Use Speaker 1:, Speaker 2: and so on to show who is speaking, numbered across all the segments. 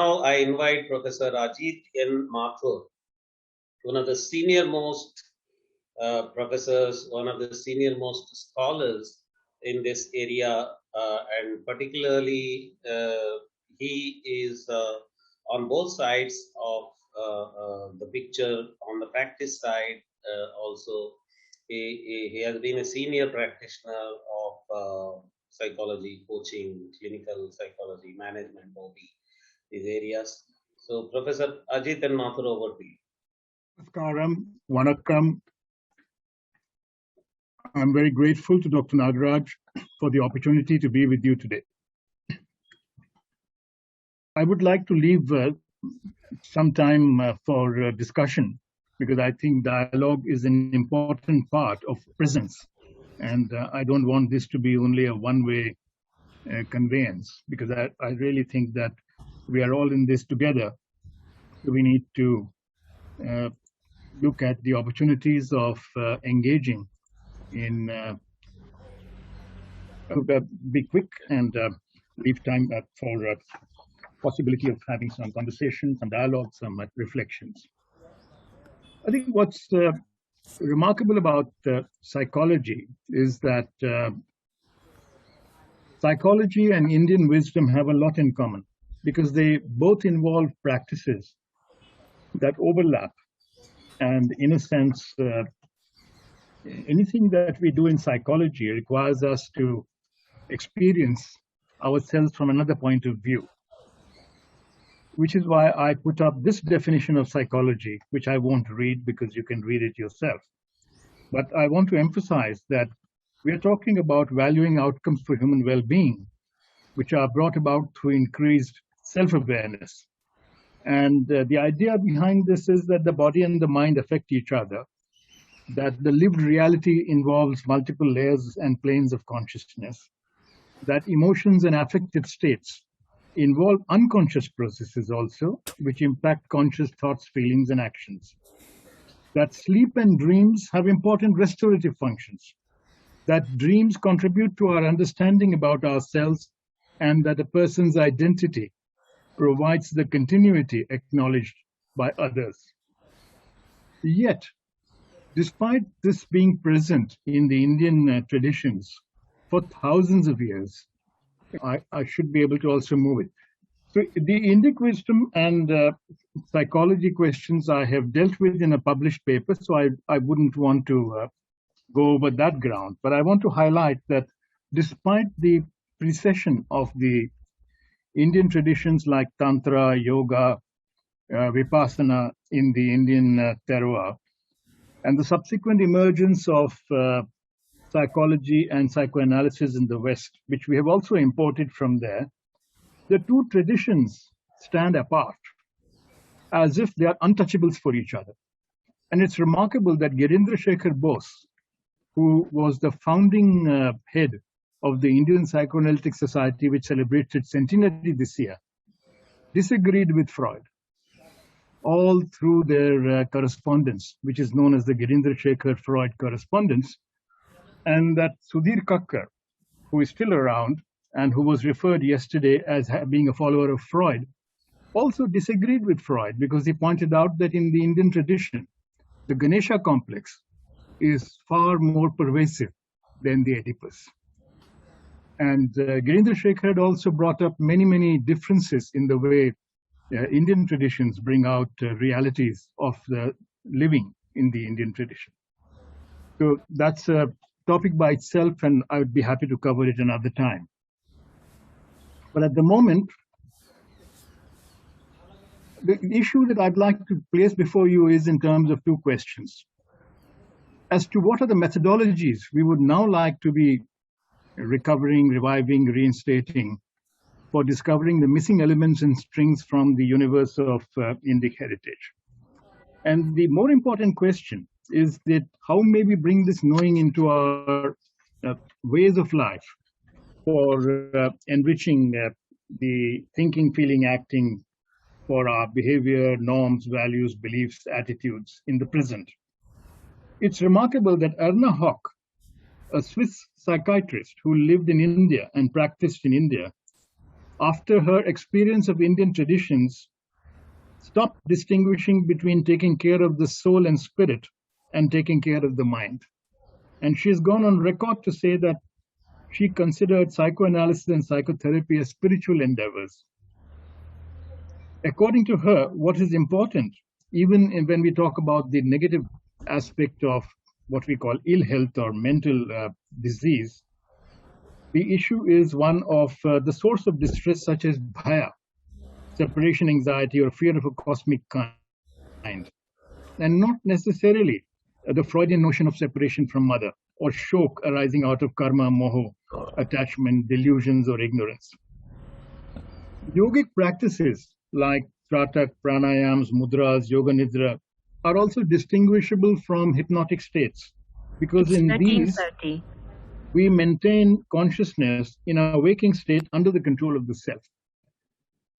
Speaker 1: now I invite Professor Ajeet N. Mathur, one of the senior most professors, one of the senior most scholars in this area, and particularly he is on both sides of the picture. On the practice side, also he has been a senior practitioner of psychology, coaching, clinical psychology, management, all these areas. So, Professor Ajeet and Mathur, over to you.
Speaker 2: Namaskaram, Vanakkam. I'm very grateful to Dr. Nagaraj for the opportunity to be with you today. I would like to leave some time for discussion, because I think dialogue is an important part of presence. And I don't want this to be only a one-way conveyance, because I really think that we are all in this together. So we need to look at the opportunities of engaging in be quick and leave time for possibility of having some conversation, some dialogue, some reflections. I think what's remarkable about psychology is that psychology and Indian wisdom have a lot in common, because they both involve practices that overlap. And in a sense, anything that we do in psychology requires us to experience ourselves from another point of view, which is why I put up this definition of psychology, which I won't read because you can read it yourself. But I want to emphasize that we are talking about valuing outcomes for human well-being, which are brought about through increased self-awareness. And the idea behind this is that the body and the mind affect each other, that the lived reality involves multiple layers and planes of consciousness, that emotions and affective states involve unconscious processes also, which impact conscious thoughts, feelings, and actions, that sleep and dreams have important restorative functions, that dreams contribute to our understanding about ourselves, and that a person's identity provides the continuity acknowledged by others. Yet, despite this being present in the Indian traditions for thousands of years, I should be able to also move it. So the Indic wisdom and psychology questions I have dealt with in a published paper, so I wouldn't want to go over that ground. But I want to highlight that despite the precession of the Indian traditions like Tantra, Yoga, Vipasana in the Indian terroir, and the subsequent emergence of psychology and psychoanalysis in the West, which we have also imported from there, the two traditions stand apart as if they are untouchables for each other. And it's remarkable that Girindra Shekhar Bose, who was the founding head of the Indian Psychoanalytic Society, which celebrates its centenary this year, disagreed with Freud all through their correspondence, which is known as the Girindra Shekhar Freud correspondence, and that Sudhir Kakkar, who is still around and who was referred yesterday as being a follower of Freud, also disagreed with Freud, because he pointed out that in the Indian tradition, the Ganesha complex is far more pervasive than the Oedipus. And Girindra Shekhar had also brought up many differences in the way Indian traditions bring out realities of the living in the Indian tradition. So that's a topic by itself, and I would be happy to cover it another time. But at the moment, the issue that I'd like to place before you is in terms of two questions. As to what are the methodologies we would now like to be recovering, reviving, reinstating for discovering the missing elements and strings from the universe of Indic heritage. And the more important question is that how may we bring this knowing into our ways of life for enriching the thinking, feeling, acting for our behavior, norms, values, beliefs, attitudes in the present. It's remarkable that Erna Hock, a Swiss psychiatrist who lived in India and practiced in India, after her experience of Indian traditions, stopped distinguishing between taking care of the soul and spirit and taking care of the mind. And she's gone on record to say that she considered psychoanalysis and psychotherapy as spiritual endeavors. According to her, what is important, even when we talk about the negative aspect of what we call ill health or mental disease, the issue is one of the source of distress, such as bhaya, separation anxiety, or fear of a cosmic kind, and not necessarily the Freudian notion of separation from mother, or shok arising out of karma, moho, attachment, delusions, or ignorance. Yogic practices like tratak, pranayams, mudras, yoga nidra are also distinguishable from hypnotic states, because
Speaker 3: It's
Speaker 2: in these
Speaker 3: 13:30.
Speaker 2: we maintain consciousness in a waking state under the control of the self.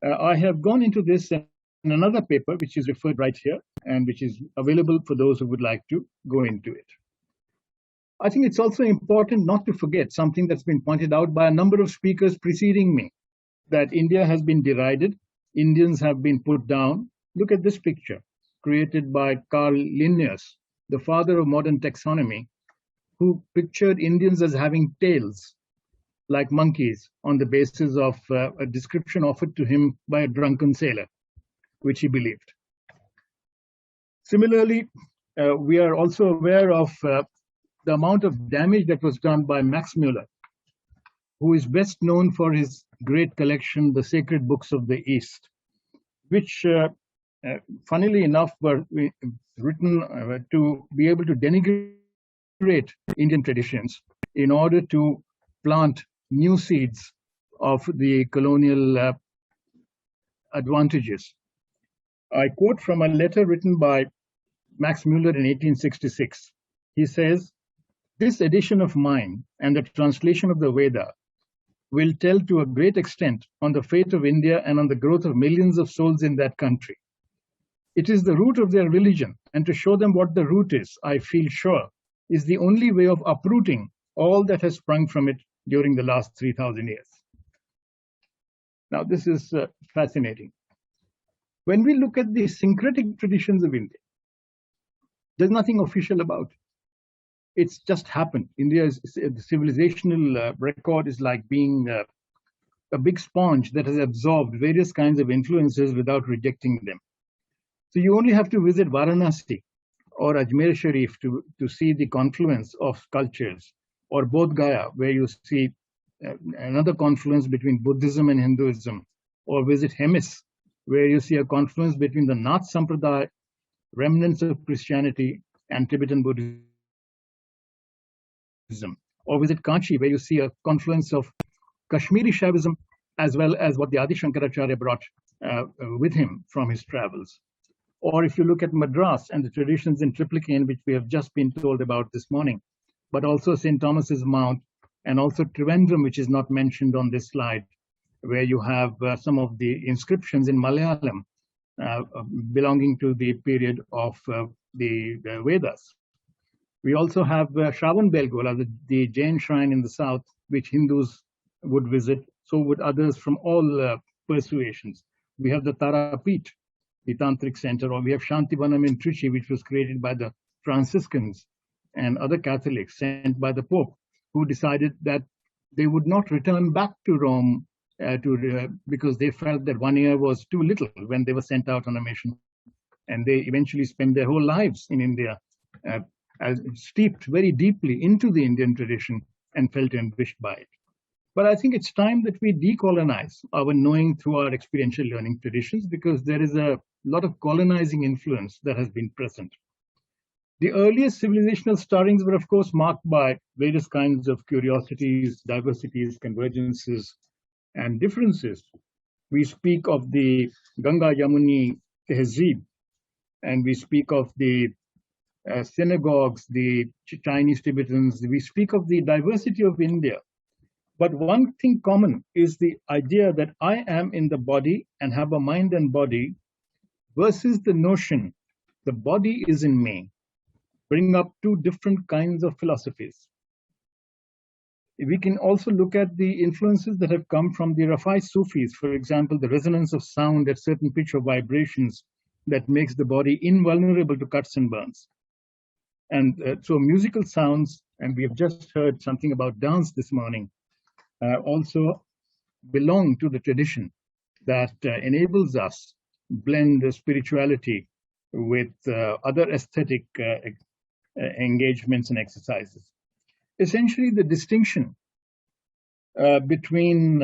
Speaker 2: I have gone into this in another paper, which is referred right here, and which is available for those who would like to go into it. I think it's also important not to forget something that's been pointed out by a number of speakers preceding me, that India has been derided, Indians have been put down. Look at this picture, created by Carl Linnaeus, the father of modern taxonomy, who pictured Indians as having tails like monkeys on the basis of a description offered to him by a drunken sailor, which he believed. Similarly, we are also aware of the amount of damage that was done by Max Muller, who is best known for his great collection, The Sacred Books of the East, which, funnily enough, were written to be able to denigrate Indian traditions in order to plant new seeds of the colonial advantages. I quote from a letter written by Max Muller in 1866. He says, "This edition of mine and the translation of the Veda will tell to a great extent on the fate of India and on the growth of millions of souls in that country. It is the root of their religion, and to show them what the root is, I feel sure, is the only way of uprooting all that has sprung from it during the last 3,000 years." Now, this is fascinating. When we look at the syncretic traditions of India, there's nothing official about it. It's just happened. India's civilizational record is like being a big sponge that has absorbed various kinds of influences without rejecting them. So you only have to visit Varanasi or Ajmer Sharif to see the confluence of cultures, or Bodh Gaya, where you see another confluence between Buddhism and Hinduism, or visit Hemis, where you see a confluence between the Nath Sampradaya, remnants of Christianity, and Tibetan Buddhism, or visit Kanchi, where you see a confluence of Kashmiri Shaivism, as well as what the Adi Shankaracharya brought with him from his travels. Or if you look at Madras and the traditions in Triplicane, which we have just been told about this morning, but also St. Thomas's Mount, and also Trivandrum, which is not mentioned on this slide, where you have some of the inscriptions in Malayalam belonging to the period of the Vedas. We also have Shravan Belgola, the Jain shrine in the south, which Hindus would visit, so would others from all persuasions. We have the Tarapit, the Tantric center, or we have Shantivanam in Trichy, which was created by the Franciscans and other Catholics sent by the Pope, who decided that they would not return back to Rome because they felt that 1 year was too little when they were sent out on a mission. And they eventually spent their whole lives in India, steeped very deeply into the Indian tradition and felt enriched by it. But I think it's time that we decolonize our knowing through our experiential learning traditions, because there is a lot of colonizing influence that has been present. The earliest civilizational startings were, of course, marked by various kinds of curiosities, diversities, convergences, and differences. We speak of the Ganga Yamuni Tehzeeb, and we speak of the synagogues, the Chinese Tibetans. We speak of the diversity of India. But one thing common is the idea that I am in the body and have a mind and body, versus the notion the body is in me, bring up two different kinds of philosophies. We can also look at the influences that have come from the Rafi Sufis. For example, the resonance of sound at certain pitch of vibrations that makes the body invulnerable to cuts and burns. And so musical sounds, and we have just heard something about dance this morning, also belong to the tradition that enables us blend spirituality with other aesthetic engagements and exercises. Essentially, the distinction between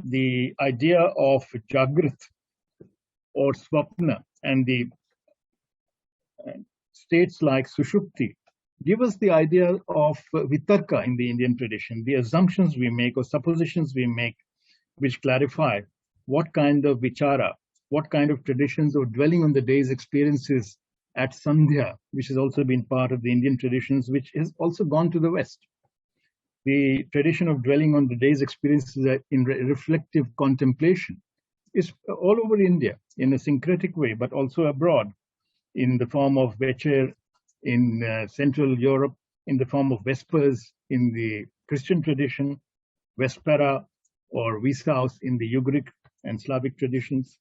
Speaker 2: the idea of Jagrat or Swapna and the states like Sushupti give us the idea of Vitarka in the Indian tradition, the assumptions we make or suppositions we make, which clarify what kind of vichara, what kind of traditions or dwelling on the day's experiences at Sandhya, which has also been part of the Indian traditions, which has also gone to the West. The tradition of dwelling on the day's experiences in reflective contemplation is all over India in a syncretic way, but also abroad in the form of Vecher in Central Europe, in the form of Vespers in the Christian tradition, Vespera or Visaus in the Ugric and Slavic traditions.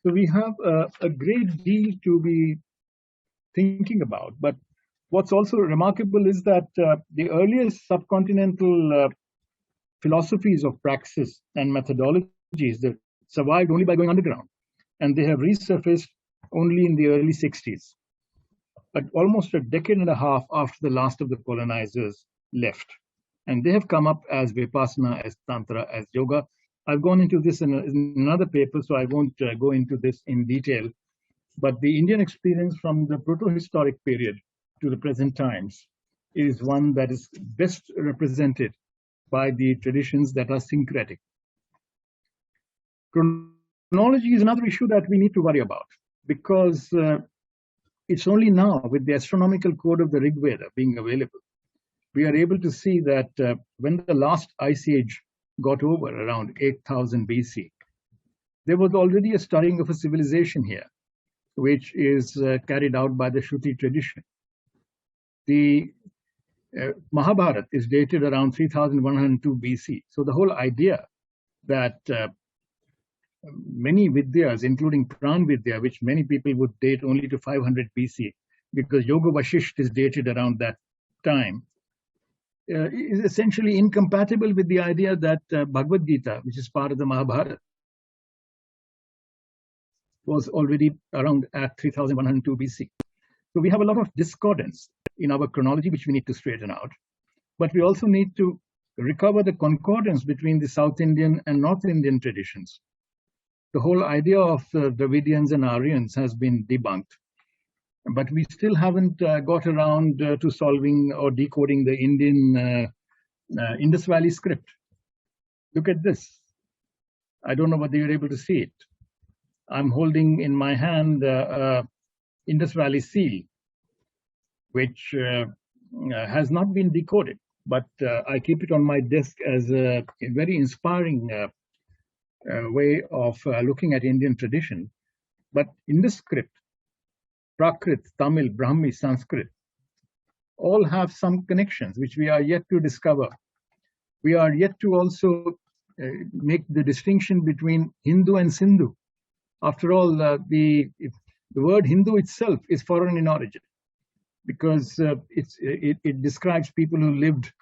Speaker 2: So we have a great deal to be thinking about. But what's also remarkable is that the earliest subcontinental philosophies of praxis and methodologies that survived only by going underground, and they have resurfaced only in the early 60s, but almost a decade and a half after the last of the colonizers left. And they have come up as Vipasana, as Tantra, as Yoga. I've gone into this in another paper, so I won't go into this in detail. But the Indian experience from the proto-historic period to the present times is one that is best represented by the traditions that are syncretic. Chronology is another issue that we need to worry about, because it's only now, with the astronomical code of the Rig Veda being available, we are able to see that when the last ice age got over around 8000 BC, there was already a stirring of a civilization here, which is carried out by the Shruti tradition. The Mahabharata is dated around 3102 BC. So the whole idea that many vidyas, including Pran Vidya, which many people would date only to 500 BC, because Yoga Vashisht is dated around that time, is essentially incompatible with the idea that Bhagavad Gita, which is part of the Mahabharata, was already around at 3102 BC. So we have a lot of discordance in our chronology, which we need to straighten out. But we also need to recover the concordance between the South Indian and North Indian traditions. The whole idea of Dravidians and Aryans has been debunked, but we still haven't got around to solving or decoding the Indian Indus Valley script. Look at this. I don't know whether you're able to see it. I'm holding in my hand Indus Valley seal, which has not been decoded, but I keep it on my desk as a very inspiring way of looking at Indian tradition. But in this script, Prakrit, Tamil, Brahmi, Sanskrit, all have some connections which we are yet to discover. We are yet to also make the distinction between Hindu and Sindhu. After all, the word Hindu itself is foreign in origin, because it describes people who lived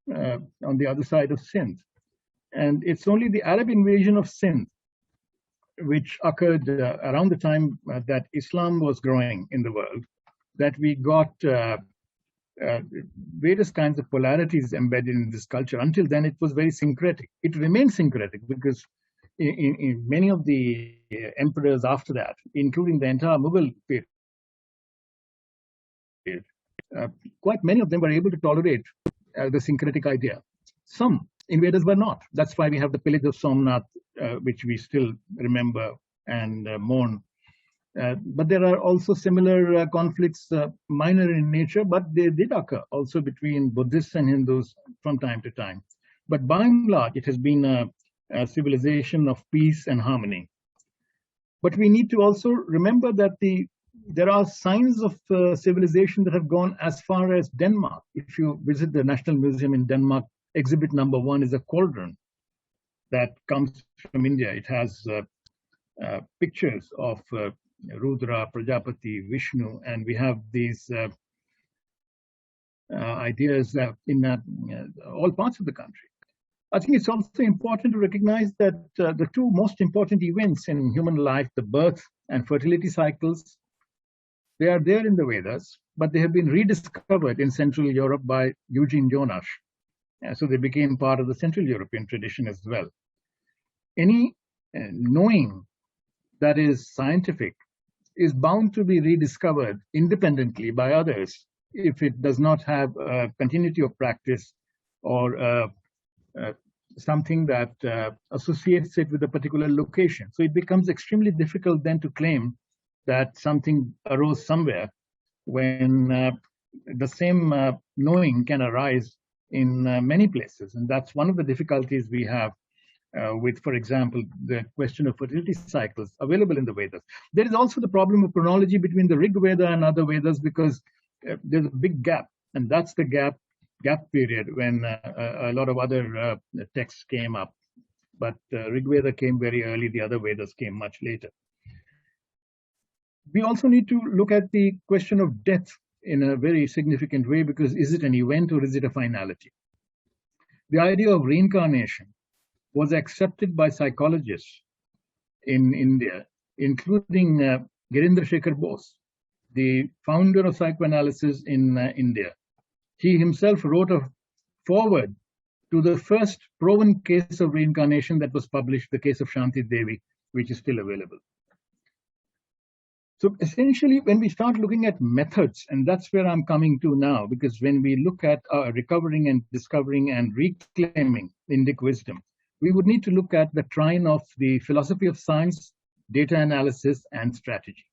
Speaker 2: on the other side of Sindh. And it's only the Arab invasion of Sindh, which occurred around the time that Islam was growing in the world, that we got various kinds of polarities embedded in this culture. Until then, it was very syncretic. It remained syncretic because in many of the emperors after that, including the entire Mughal period, quite many of them were able to tolerate the syncretic idea. Some invaders were not. That's why we have the pillage of Somnath, which we still remember and mourn. But there are also similar conflicts, minor in nature, but they did occur also between Buddhists and Hindus from time to time. But by and large, it has been a civilization of peace and harmony. But we need to also remember that there are signs of civilization that have gone as far as Denmark. If you visit the National Museum in Denmark, exhibit number 1 is a cauldron that comes from India. It has pictures of Rudra, Prajapati, Vishnu, and we have these ideas in all parts of the country. I think it's also important to recognize that the two most important events in human life, the birth and fertility cycles, they are there in the Vedas, but they have been rediscovered in Central Europe by Eugene Jonas. So they became part of the Central European tradition as well. Any knowing that is scientific is bound to be rediscovered independently by others if it does not have a continuity of practice or something that associates it with a particular location. So it becomes extremely difficult then to claim that something arose somewhere when the same knowing can arise in many places. And that's one of the difficulties we have with, for example, the question of fertility cycles available in the Vedas. There is also the problem of chronology between the Rig Veda and other Vedas, because there's a big gap, and that's the gap period when a lot of other texts came up. But Rig Veda came very early, the other Vedas came much later. We also need to look at the question of death in a very significant way, because is it an event or is it a finality? The idea of reincarnation was accepted by psychologists in India, including Girindra Shekhar Bose, the founder of psychoanalysis in India. He himself wrote a foreword to the first proven case of reincarnation that was published, the case of Shanti Devi, which is still available. So essentially, when we start looking at methods, and that's where I'm coming to now, because when we look at recovering and discovering and reclaiming Indic wisdom, we would need to look at the trine of the philosophy of science, data analysis, and strategy.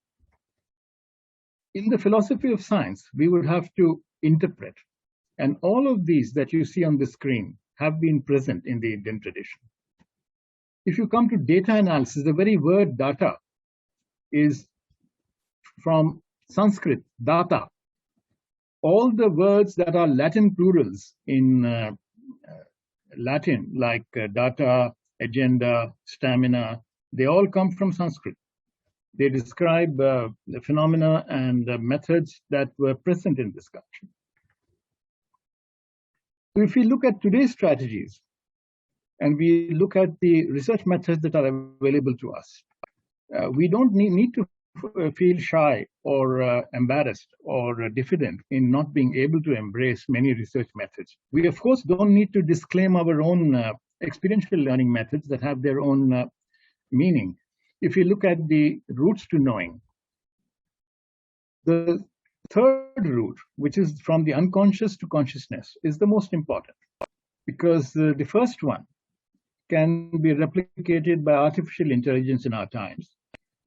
Speaker 2: In the philosophy of science, we would have to interpret, and all of these that you see on the screen have been present in the Indian tradition. If you come to data analysis, the very word data is from Sanskrit, data. All the words that are Latin plurals in Latin, like data, agenda, stamina, they all come from Sanskrit. They describe the phenomena and methods that were present in this culture. So if we look at today's strategies, and we look at the research methods that are available to us, we don't need to feel shy or embarrassed or diffident in not being able to embrace many research methods. We, of course, don't need to disclaim our own experiential learning methods that have their own meaning. If you look at the routes to knowing, the third route, which is from the unconscious to consciousness, is the most important, because the first one can be replicated by artificial intelligence in our times.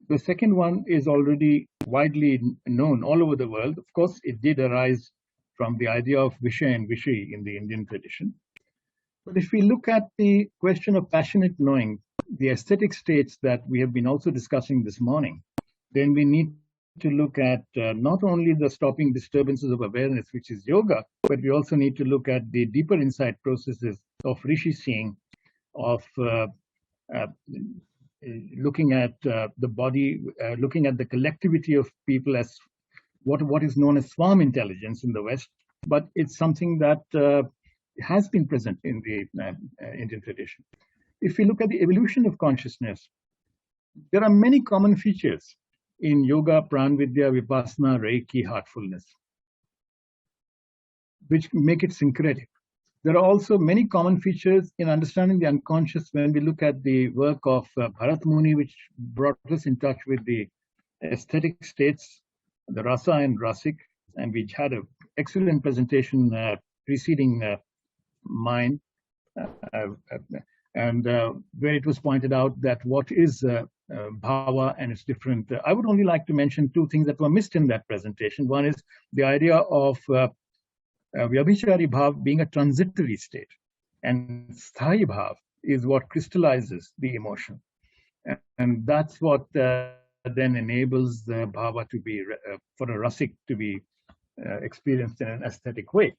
Speaker 2: The second one is already widely known all over the world. Of course, it did arise from the idea of Vishay and Vishay in the Indian tradition. But if we look at the question of passionate knowing, the aesthetic states that we have been also discussing this morning, then we need to look at not only the stopping disturbances of awareness, which is yoga, but we also need to look at the deeper insight processes of Rishi seeing, of looking at the body, looking at the collectivity of people as what is known as swarm intelligence in the West, but it's something that has been present in the Indian tradition. If we look at the evolution of consciousness, there are many common features in yoga, prana, vidya, vipasana, reiki, heartfulness, which make it syncretic. There are also many common features in understanding the unconscious when we look at the work of Bharat Muni, which brought us in touch with the aesthetic states, the rasa and rasic, and which had an excellent presentation preceding mine, and where it was pointed out that what is bhava and its different. I would only like to mention two things that were missed in that presentation. One is the idea of Vyabhichari bhav being a transitory state, and sthayi bhav is what crystallizes the emotion, and that's what then enables the bhava to be for a rasic to be experienced in an aesthetic way.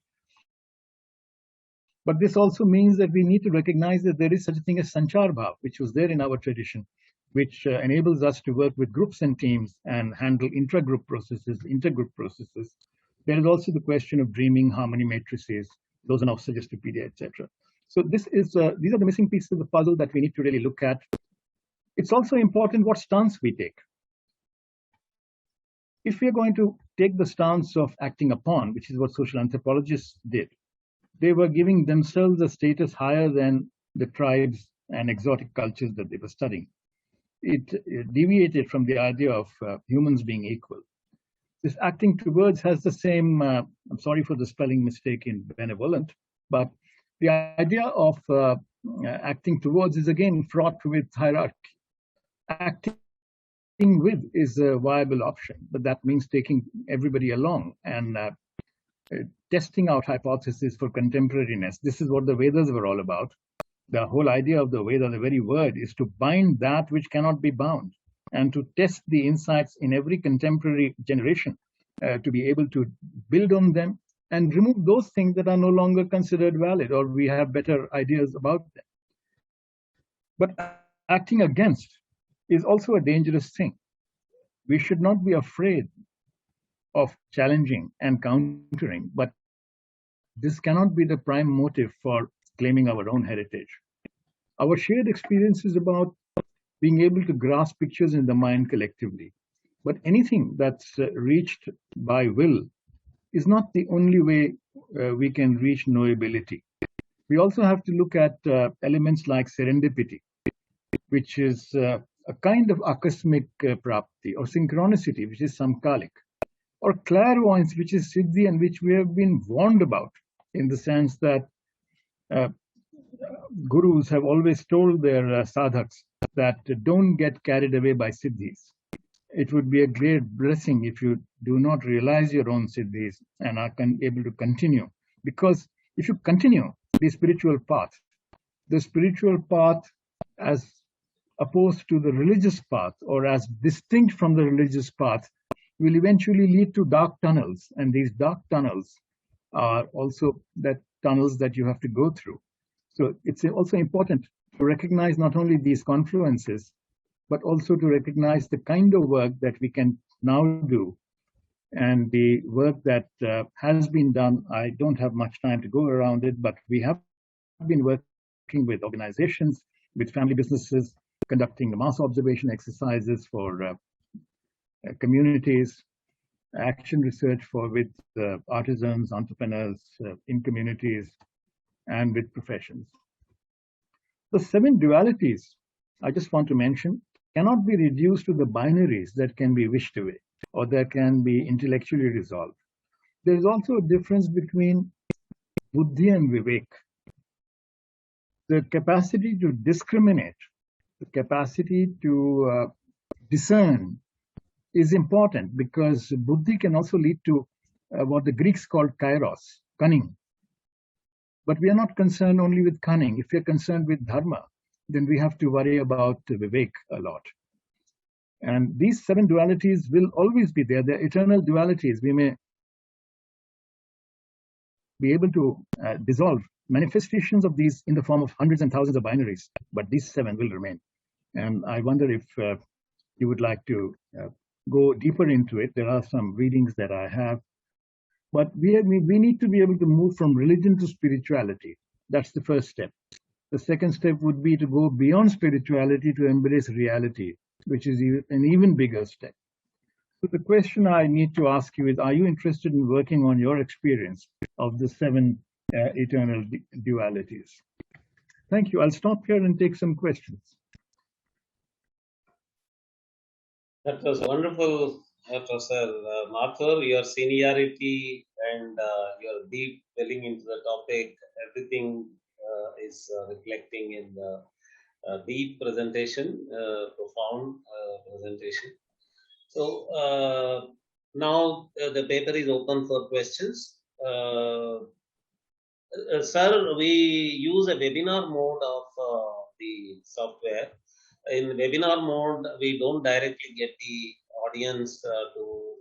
Speaker 2: But this also means that we need to recognize that there is such a thing as sanchar bhav, which was there in our tradition, which enables us to work with groups and teams and handle intra-group processes, intergroup processes. There is also the question of dreaming, harmony matrices, those are now Suggestopedia, etc. So these are the missing pieces of the puzzle that we need to really look at. It's also important what stance we take. If we are going to take the stance of acting upon, which is what social anthropologists did, they were giving themselves a status higher than the tribes and exotic cultures that they were studying. It deviated from the idea of humans being equal. This acting towards has the same, I'm sorry for the spelling mistake in benevolent, but the idea of acting towards is again fraught with hierarchy. Acting with is a viable option, but that means taking everybody along and testing out hypotheses for contemporariness. This is what the Vedas were all about. The whole idea of the Veda, the very word, is to bind that which cannot be bound and to test the insights in every contemporary generation to be able to build on them and remove those things that are no longer considered valid or we have better ideas about them. But acting against is also a dangerous thing. We should not be afraid of challenging and countering, but this cannot be the prime motive for claiming our own heritage. Our shared experience is about being able to grasp pictures in the mind collectively. But anything that's reached by will is not the only way we can reach knowability. We also have to look at elements like serendipity, which is a kind of akasmic prapti, or synchronicity, which is samkalik, or clairvoyance, which is siddhi and which we have been warned about, in the sense that gurus have always told their sadhaks that don't get carried away by siddhis. It would be a great blessing if you do not realize your own siddhis and are able to continue. Because if you continue the spiritual path as opposed to the religious path or as distinct from the religious path will eventually lead to dark tunnels. And these dark tunnels are also the tunnels that you have to go through. So it's also important to recognize not only these confluences, but also to recognize the kind of work that we can now do and the work that has been done. I don't have much time to go around it, but we have been working with organizations, with family businesses, conducting the mass observation exercises for communities, action research with artisans, entrepreneurs in communities, and with professions. The 7 dualities I just want to mention cannot be reduced to the binaries that can be wished away or that can be intellectually resolved. There is also a difference between buddhi and vivek. The capacity to discriminate, the capacity to discern is important, because buddhi can also lead to what the Greeks called kairos, cunning. But we are not concerned only with cunning. If we are concerned with dharma, then we have to worry about vivek a lot. And these 7 dualities will always be there. They're eternal dualities. We may be able to dissolve manifestations of these in the form of hundreds and thousands of binaries, but these 7 will remain. And I wonder if you would like to go deeper into it. There are some readings that I have. But we need to be able to move from religion to spirituality. That's the first step. The second step would be to go beyond spirituality to embrace reality, which is an even bigger step. So the question I need to ask you is, are you interested in working on your experience of the 7 eternal dualities? Thank you. I'll stop here and take some questions.
Speaker 1: That was wonderful, Professor Mathur. Your seniority and your deep delving into the topic, everything is reflecting in the deep presentation, profound presentation. So now the paper is open for questions. Sir, we use a webinar mode of the software. In webinar mode, we don't directly get the audience to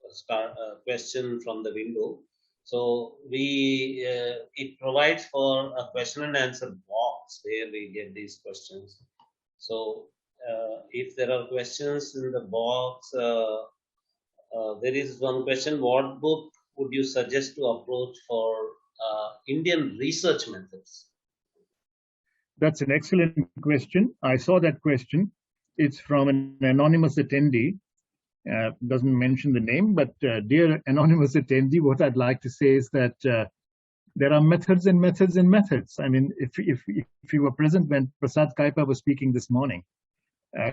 Speaker 1: start a question from the window. So it provides for a question and answer box where we get these questions. So if there are questions in the box, there is one question: what book would you suggest to approach for Indian research methods?
Speaker 2: That's an excellent question. I saw that question. It's from an anonymous attendee. Doesn't mention the name, but dear anonymous attendee, what I'd like to say is that there are methods and methods and methods. I mean, if you were present when Prasad Kaipa was speaking this morning,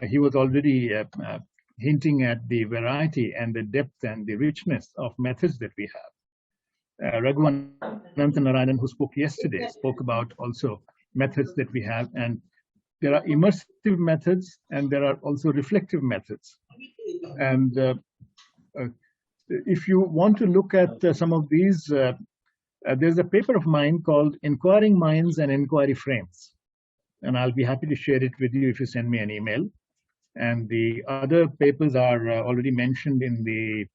Speaker 2: he was already hinting at the variety and the depth and the richness of methods that we have. Raghuvanantha Narayanan, who spoke yesterday, spoke about also methods that we have, and there are immersive methods and there are also reflective methods. And if you want to look at some of these, there's a paper of mine called Inquiring Minds and Inquiry Frames. And I'll be happy to share it with you if you send me an email. And the other papers are already mentioned in the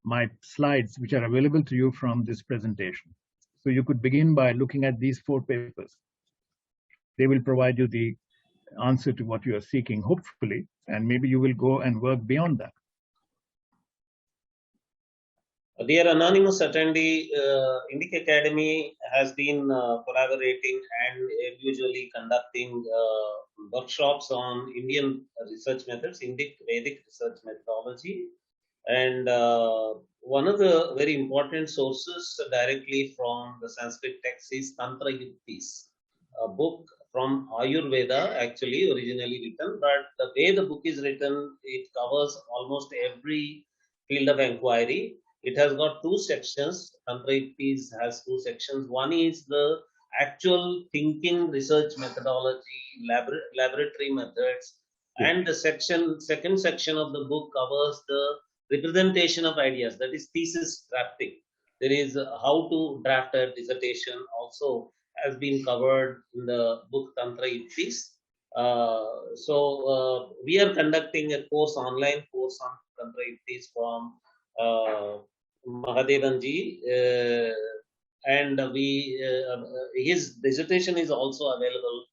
Speaker 2: my slides, which are available to you from this presentation. So you could begin by looking at these 4 papers. They will provide you the answer to what you are seeking, hopefully, and maybe you will go and work beyond that.
Speaker 1: Dear anonymous attendee, Indic Academy has been collaborating and usually conducting workshops on Indian research methods, Indic Vedic research methodology. And one of the very important sources directly from the Sanskrit text is Tantra Yuktis, a book from Ayurveda, actually originally written, but the way the book is written, it covers almost every field of inquiry. It has got 2 sections. Tantra Yuktis has 2 sections. One is the actual thinking research methodology, laboratory methods, and the second section of the book covers the representation of ideas, that is thesis drafting. There is how to draft a dissertation also has been covered in the book Tantra Yuktis. We are conducting a course, online course on Tantra Yuktis from Mahadevanji, and his dissertation is also available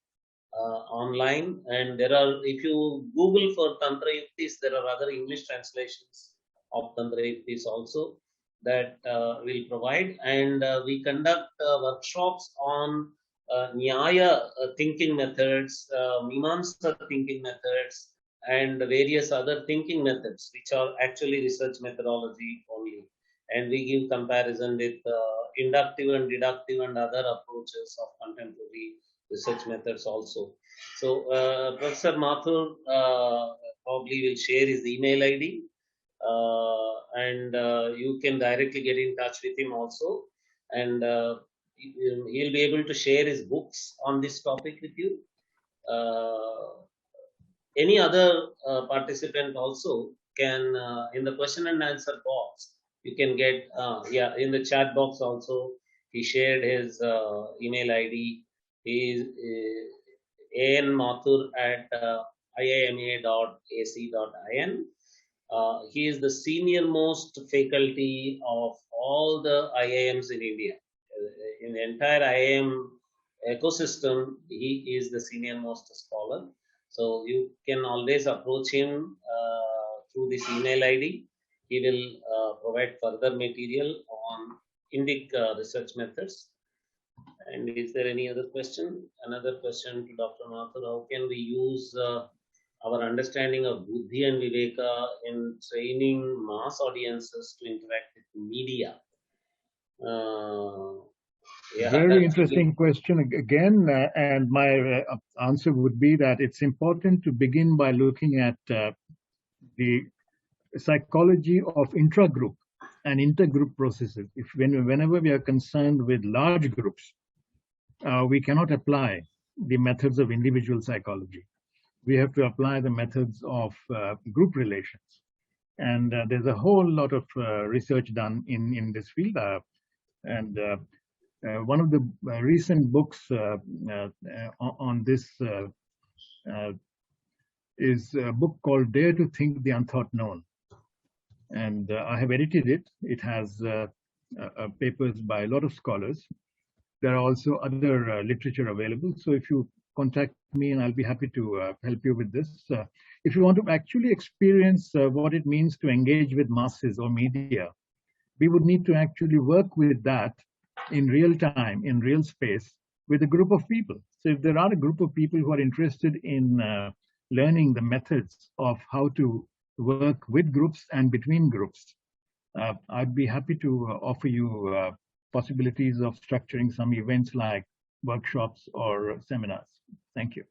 Speaker 1: online. And there are, if you Google for Tantra Yuktis, there are other English translations of Tantra Yuktis also that we'll provide. And we conduct workshops on Nyaya thinking methods, Mimamsa thinking methods, and various other thinking methods, which are actually research methodology only. And we give comparison with inductive and deductive and other approaches of contemporary research methods also. So Professor Mathur probably will share his email ID, and you can directly get in touch with him also, and he'll be able to share his books on this topic with you. Any other participant also can, in the question and answer box, you can get, in the chat box also, he shared his email ID. He is anmathur@iima.ac.in. He is the senior most faculty of all the IIMs in India. In the entire IIM ecosystem, he is the senior most scholar. So you can always approach him through this email ID. He will provide further material on Indic research methods. And is there any other question? Another question to Dr. Mathur: how can we use our understanding of buddhi and viveka in training mass audiences to interact with media?
Speaker 2: Very interesting question again, and my answer would be that it's important to begin by looking at the psychology of intragroup and intergroup processes. Whenever we are concerned with large groups, we cannot apply the methods of individual psychology. We have to apply the methods of group relations. And there's a whole lot of research done in this field. One of the recent books on this is a book called Dare to Think the Unthought Known. And I have edited it. It has papers by a lot of scholars. There are also other literature available. So if you contact me, and I'll be happy to help you with this. If you want to actually experience what it means to engage with masses or media, we would need to actually work with that in real time, in real space, with a group of people. So if there are a group of people who are interested in learning the methods of how to work with groups and between groups, I'd be happy to offer you possibilities of structuring some events like workshops or seminars. Thank you.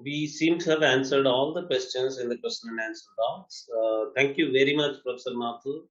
Speaker 1: We seem to have answered all the questions in the question and answer box. Thank you very much, Professor Mathur,